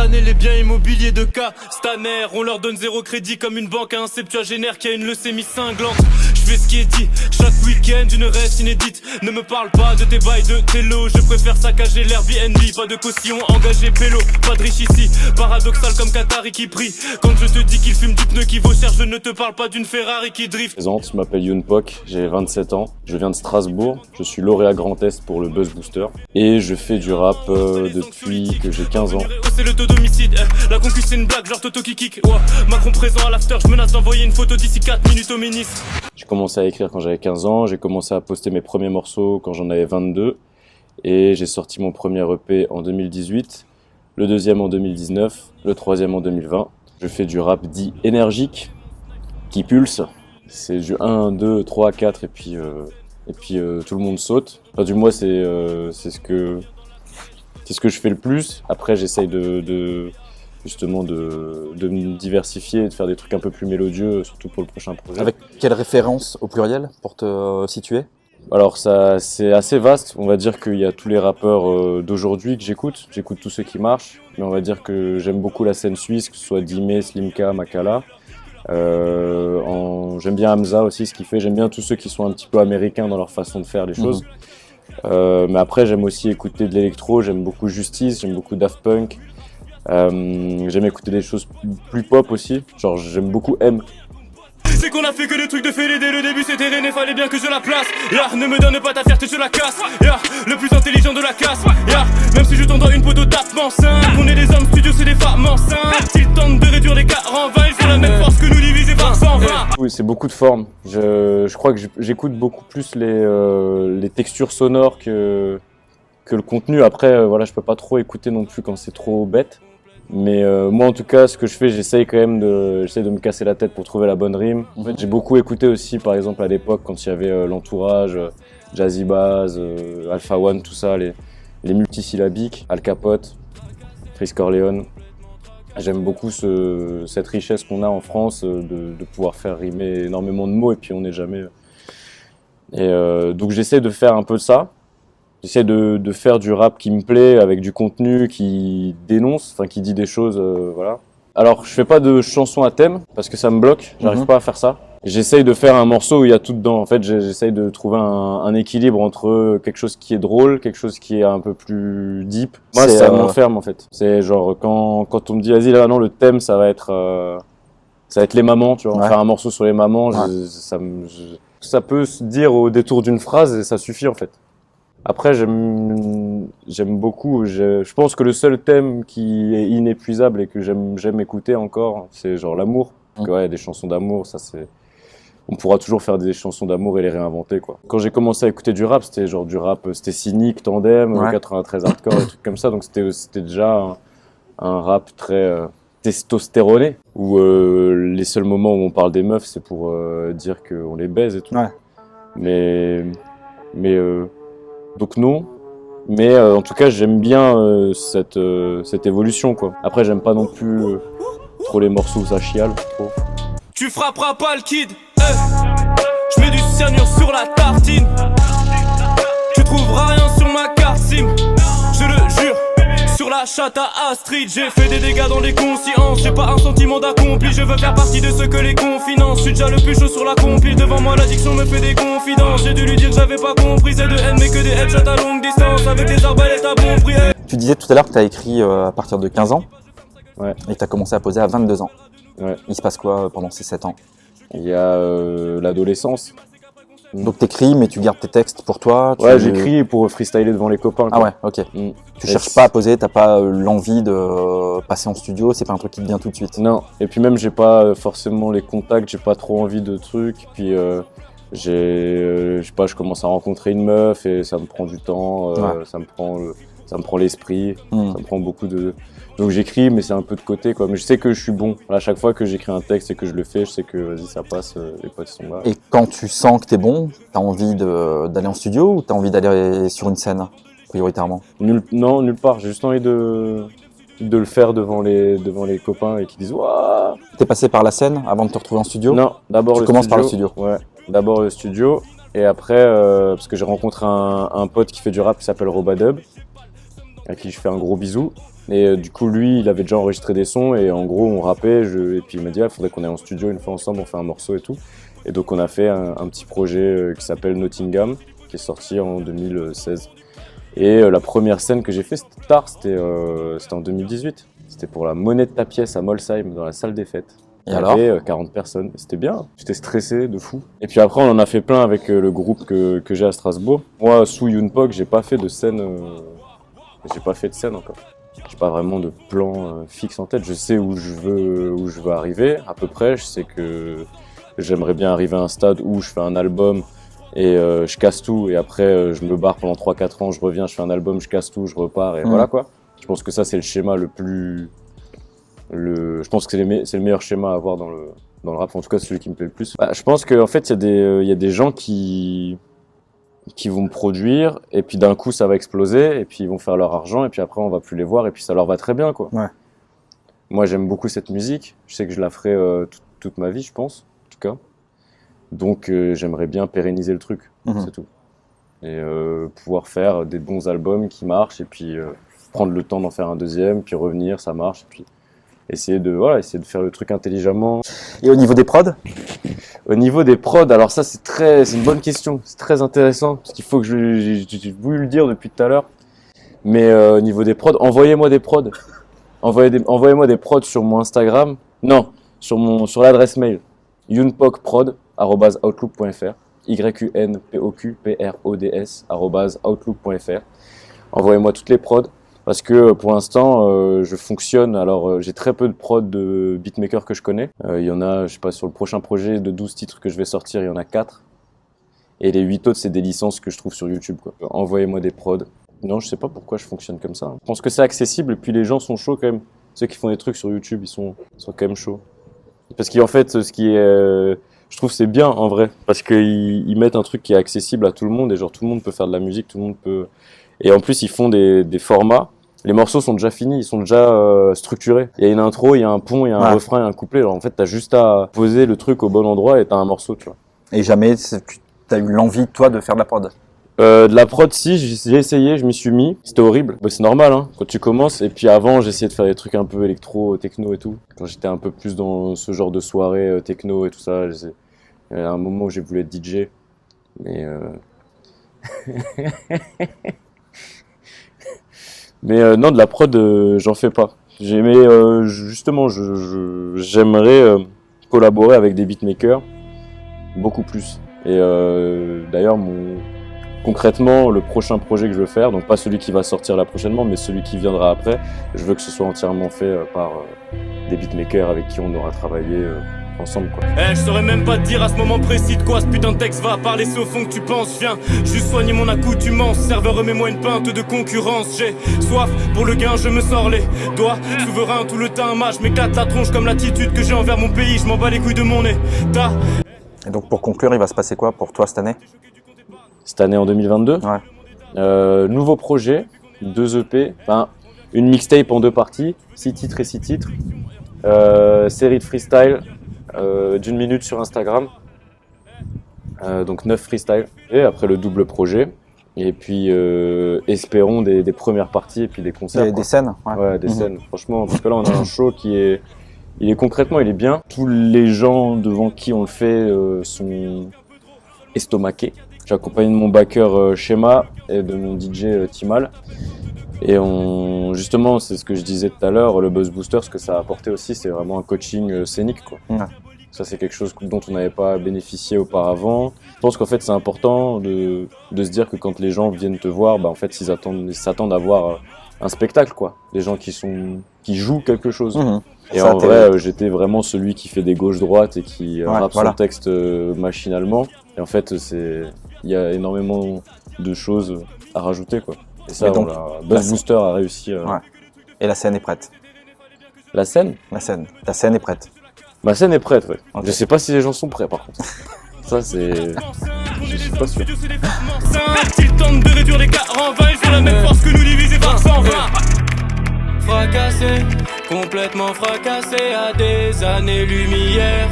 Castaner les biens immobiliers de Castaner. On leur donne zéro crédit comme une banque à un septuagénaire qui a une leucémie cinglante. Je fais ce qui est dit, chaque week-end une reste inédite. Ne me parle pas de tes bails de télo, je préfère saccager l'Airbnb. Pas de caution, engagé pélo, pas de riche ici. Paradoxal comme Qatari qui prie. Quand je te dis qu'il fume du pneu qui vaut cher, je ne te parle pas d'une Ferrari qui drift. Je m'appelle Youn Pok, j'ai 27 ans, je viens de Strasbourg, je suis lauréat Grand Est pour le Buzz Booster et je fais du rap depuis que j'ai 15 ans. C'est le taux d'homicide, la concu c'est une blague genre Toto qui kick. Ouais. Macron présent à l'after, je menace d'envoyer une photo d'ici 4 minutes au ministre. J'ai commencé à écrire quand j'avais 15 ans, j'ai commencé à poster mes premiers morceaux quand j'en avais 22 et j'ai sorti mon premier EP en 2018, le deuxième en 2019, le troisième en 2020. Je fais du rap dit énergique, qui pulse. C'est du 1, 2, 3, 4 et puis tout le monde saute. Enfin, du moins c'est ce que je fais le plus. Après j'essaye justement de me diversifier et de faire des trucs un peu plus mélodieux, surtout pour le prochain projet. Avec quelle référence au pluriel pour te situer? Alors ça c'est assez vaste, on va dire qu'il y a tous les rappeurs d'aujourd'hui que j'écoute tous ceux qui marchent, mais on va dire que j'aime beaucoup la scène suisse, que ce soit Dime, Slimka, Makala. J'aime bien Hamza aussi, ce qu'il fait, j'aime bien tous ceux qui sont un petit peu américains dans leur façon de faire les choses. Mais après j'aime aussi écouter de l'électro, j'aime beaucoup Justice, j'aime beaucoup Daft Punk. J'aime écouter des choses plus pop aussi, genre j'aime beaucoup M. C'est qu'on a fait que des trucs de fêlés dès le début, c'était René, fallait bien que je la place. Ne me donne pas ta fierté, je la casse. Le plus intelligent de la casse. Même si je t'envoie une peau tapement 5. On est des hommes studios, c'est des femmes enceintes. Ils tentent de réduire les 40-20, ils ont la même force que nous divisé par 120. Oui, c'est beaucoup de formes. Je crois que j'écoute beaucoup plus les textures sonores que le contenu. Après, voilà, je peux pas trop écouter non plus quand c'est trop bête. Mais moi en tout cas ce que je fais, j'essaye quand même de me casser la tête pour trouver la bonne rime. En fait, j'ai beaucoup écouté aussi par exemple à l'époque quand il y avait l'entourage, Jazzy Bass, Alpha One, tout ça, les multisyllabiques, Al Capote, Freeze Corleone. J'aime beaucoup cette richesse qu'on a en France de pouvoir faire rimer énormément de mots et puis on n'est jamais... donc j'essaie de faire un peu de ça. J'essaie de faire du rap qui me plaît, avec du contenu qui dénonce, enfin qui dit des choses, voilà. Alors je fais pas de chansons à thème, parce que ça me bloque, j'arrive pas à faire ça. J'essaye de faire un morceau où il y a tout dedans, en fait j'essaye de trouver un équilibre entre quelque chose qui est drôle, quelque chose qui est un peu plus deep. Moi ça m'enferme en fait. C'est genre quand on me dit vas-y là non le thème ça va être les mamans, tu vois, on va faire un morceau sur les mamans, ça peut se dire au détour d'une phrase et ça suffit en fait. Après, j'aime beaucoup, je pense que le seul thème qui est inépuisable et que j'aime écouter encore, c'est genre l'amour. Parce que ouais, des chansons d'amour, ça c'est... On pourra toujours faire des chansons d'amour et les réinventer, quoi. Quand j'ai commencé à écouter du rap, c'était genre du rap, c'était Cynique, Tandem, 93 Hardcore, des trucs comme ça, donc c'était déjà un rap très testostéroné, où les seuls moments où on parle des meufs, c'est pour dire qu'on les baise et tout. Ouais. Mais donc non, mais en tout cas j'aime bien cette évolution quoi. Après j'aime pas non plus trop les morceaux où ça chiale trop. Tu frapperas pas le kid, je mets du cyanure sur la tartine. Tu trouveras rien sur ma carte SIM, je le jure. Sur la chatte à Astrid, j'ai fait des dégâts dans les consciences. J'ai pas un sentiment d'accompli, je veux faire partie de ceux que les confinancent. Je suis déjà le plus chaud sur la compile, devant moi l'addiction me fait des confidences. J'ai dû lui dire que j'avais pas compris, c'est de haine mais que des headshots à longue distance. Avec des arbalètes à bon prix. Tu disais tout à l'heure que t'as écrit à partir de 15 ans. Ouais. Et que t'as commencé à poser à 22 ans. Ouais. Il se passe quoi pendant ces 7 ans? Il y a l'adolescence. Donc t'écris mais tu gardes tes textes pour toi? Ouais, j'écris pour freestyler devant les copains. Ah ouais, ok. Tu cherches pas à poser, t'as pas l'envie de passer en studio, c'est pas un truc qui te vient tout de suite? Non, et puis même j'ai pas forcément les contacts, j'ai pas trop envie de trucs, puis je sais pas, je commence à rencontrer une meuf et ça me prend du temps, ça me prend l'esprit, ça me prend beaucoup de... Donc j'écris mais c'est un peu de côté quoi, mais je sais que je suis bon. À chaque fois que j'écris un texte et que je le fais, je sais que vas-y ça passe, les potes sont là. Et quand tu sens que t'es bon, t'as envie d'aller en studio ou t'as envie d'aller sur une scène prioritairement? Non, nulle part, j'ai juste envie de le faire devant les copains et qui disent waouh. T'es passé par la scène avant de te retrouver en studio? Non, d'abord le studio. Tu commences par le studio? Ouais, d'abord le studio et après parce que j'ai rencontré un pote qui fait du rap qui s'appelle Robadub. à qui je fais un gros bisou. Et du coup, lui, il avait déjà enregistré des sons et en gros, on rappait. Et puis il m'a dit, il faudrait qu'on aille en studio une fois ensemble, on fait un morceau et tout. Et donc, on a fait un petit projet qui s'appelle Nottingham, qui est sorti en 2016. Et la première scène que j'ai fait, c'était tard, c'était en 2018. C'était pour la monnaie de ta pièce à Molsheim, dans la salle des fêtes. Il y avait 40 personnes, c'était bien, j'étais stressé de fou. Et puis après, on en a fait plein avec le groupe que j'ai à Strasbourg. Moi, sous Younpok, j'ai pas fait de scène encore. J'ai pas vraiment de plan fixe en tête. Je sais où je veux arriver à peu près. Je sais que j'aimerais bien arriver à un stade où je fais un album et je casse tout. Et après, je me barre pendant 3-4 ans, je reviens, je fais un album, je casse tout, je repars et voilà quoi. Je pense que ça, c'est le schéma le plus... je pense que c'est le meilleur schéma à avoir dans le rap. En tout cas, c'est celui qui me plaît le plus. Bah, je pense qu'en fait, il y a des gens qui vont me produire et puis d'un coup, ça va exploser et puis ils vont faire leur argent et puis après, on va plus les voir et puis ça leur va très bien, quoi. Ouais. Moi, j'aime beaucoup cette musique. Je sais que je la ferai toute ma vie, je pense, en tout cas. Donc, j'aimerais bien pérenniser le truc, c'est tout. Et pouvoir faire des bons albums qui marchent et puis prendre le temps d'en faire un deuxième, puis revenir, ça marche, et puis essayer de faire le truc intelligemment. Et au niveau des prods ? Au niveau des prods, alors ça c'est une bonne question, c'est très intéressant, parce qu'il faut que j'ai voulu le dire depuis tout à l'heure, mais au niveau des prods, envoyez-moi des prods. Envoyez-moi des prods sur mon Instagram, non, sur l'adresse mail, yunpokprod@outlook.fr, yunpokprods@outlook.fr. Envoyez-moi toutes les prods. Parce que pour l'instant, je fonctionne. Alors, j'ai très peu de prods de beatmakers que je connais. Il y en a, je sais pas, sur le prochain projet de 12 titres que je vais sortir, il y en a 4. Et les 8 autres, c'est des licences que je trouve sur YouTube, quoi. Envoyez-moi des prods. Non, je sais pas pourquoi je fonctionne comme ça. Je pense que c'est accessible et puis les gens sont chauds quand même. Ceux qui font des trucs sur YouTube, ils sont quand même chauds. Parce qu'en fait, ce qui est... je trouve c'est bien en vrai. Parce qu'ils mettent un truc qui est accessible à tout le monde et genre tout le monde peut faire de la musique, tout le monde peut... Et en plus, ils font des formats. Les morceaux sont déjà finis, ils sont déjà structurés. Il y a une intro, il y a un pont, il y a un refrain, il y a un couplet. Alors en fait, t'as juste à poser le truc au bon endroit et t'as un morceau, tu vois. Et jamais t'as eu l'envie, toi, de faire de la prod ? De la prod, si, j'ai essayé, je m'y suis mis. C'était horrible. Bah, c'est normal, hein, quand tu commences. Et puis avant, j'essayais de faire des trucs un peu électro, techno et tout. Quand j'étais un peu plus dans ce genre de soirée techno et tout ça, il y a un moment où j'ai voulu être DJ. Mais... Mais non, de la prod, j'en fais pas. Justement, j'aimerais collaborer avec des beatmakers beaucoup plus. Et d'ailleurs, concrètement, le prochain projet que je veux faire, donc pas celui qui va sortir là prochainement, mais celui qui viendra après, je veux que ce soit entièrement fait par des beatmakers avec qui on aura travaillé ensemble, quoi. Je saurais même pas te dire à ce moment précis de quoi ce putain de texte va parler, c'est au fond que tu penses. Viens, juste soigner mon accoutumance. Serveur, remets-moi une pinte de concurrence. J'ai soif pour le gain, je me sors les doigts. Souverain tout le temps, je m'éclate la tronche comme l'attitude que j'ai envers mon pays. Je m'en bats les couilles de mon état. Et donc pour conclure, il va se passer quoi pour toi cette année ? Cette année en 2022 ? Ouais. Nouveau projet, 2 EP, enfin une mixtape en 2 parties, 6 titres et 6 titres. Série de freestyle. D'1 minute sur Instagram, donc 9 freestyle, et après le double projet, et puis espérons des premières parties et puis des concerts. Des scènes. Ouais, des scènes, franchement, parce que là on a un show il est concrètement, il est bien. Tous les gens devant qui on le fait sont estomaqués. J'ai accompagné de mon backer Shema et de mon DJ Timal. Et justement, c'est ce que je disais tout à l'heure, le Buzz Booster, ce que ça a apporté aussi, c'est vraiment un coaching scénique, quoi. Ouais. Ça, c'est quelque chose dont on n'avait pas bénéficié auparavant. Je pense qu'en fait, c'est important de se dire que quand les gens viennent te voir, bah, en fait, ils s'attendent à voir un spectacle, quoi. Des gens qui jouent quelque chose. Et ça, en vrai, j'étais vraiment celui qui fait des gauches-droites et qui rappe son texte machinalement. Et en fait, il y a énormément de choses à rajouter, quoi. Et ça, donc, Buzz Booster a réussi. Ouais. Et la scène est prête. La scène ? La scène. Ta scène est prête. Ma scène est prête, ouais. Okay. Je sais pas si les gens sont prêts, par contre. Ça, c'est... Je suis pas sûr. Ils tentent de réduire les 40-20, ils ont la même force que nous divisés par 120. Fracassé, complètement fracassé à des années-lumière.